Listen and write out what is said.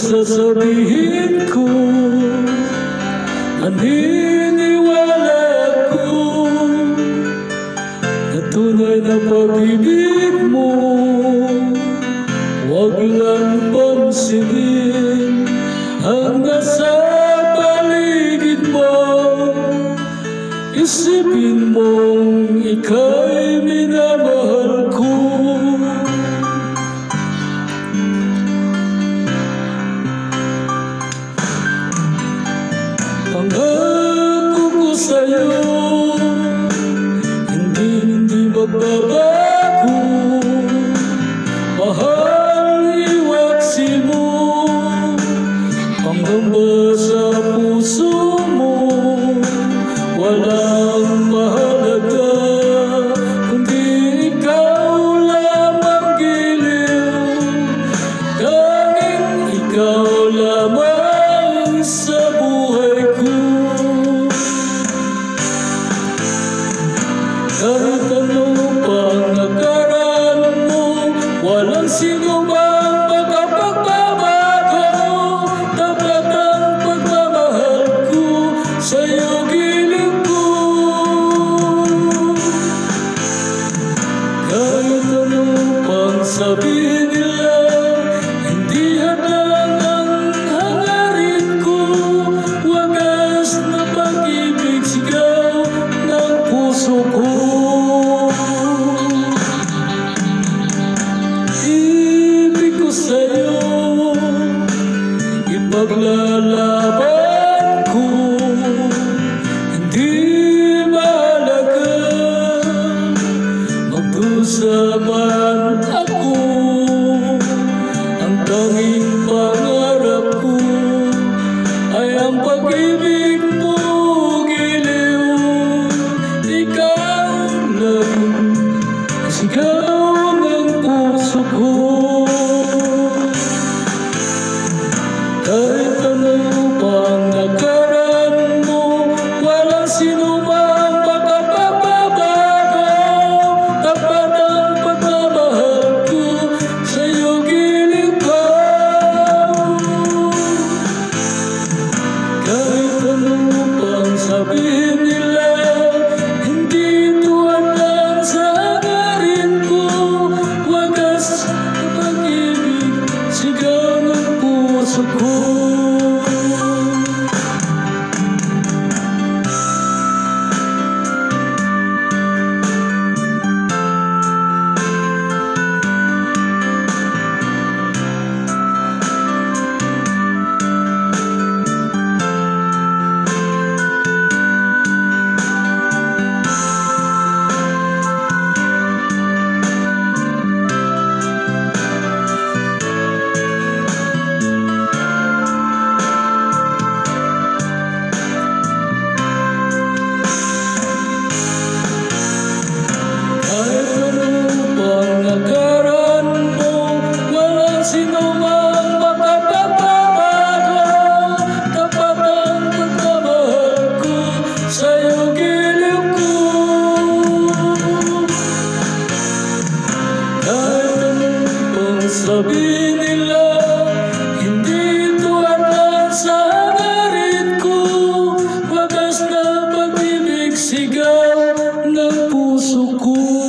sasabihin ko, naniniwala ko na tunay na pag-ibig mo. Huwag lang pansinin ang nasa paligid mo. Isipin mong ika'y minamahal ko. Pangako ko sa'yo, hindi magbabago. Mahal, iwaksi mo pangamba sa puso mo. Walang mahalaga kundi ikaw lamang giliw. Tanging ikaw lamang sa buhay ko. Kahit ano pang nakaraan mo, walang sino mang makapagbabago. Tapat ang pagmamahal ko sa'yo, giliw ko. Kahit ano pang sabihin nila, hindi hadlang ang hangarin ko. Wagas na pag-ibig, sigaw ng puso ko. Ibig ko sa'yo, ipaglalaban ko. Hindi mahalaga magdusa man ako. Ang tanging pangarap ko ay ang pag-ibig mo, giliw. Ikaw lang sigaw ng puso ko. Kahit ano pang nakaraan mo, walang sino mang makapagbabago. Tapat ang pagmamahal ko sa'yo, giliw ko. Kahit ano pang sabihin nila, hindi tuwan lang sa hangarin ko. Wagas na pag-ibig, sigaw ng puso ko. Sabi nila, hindi tuwan lang sa hangarin ko. Wagas na pag-ibig, sigaw ng puso ko.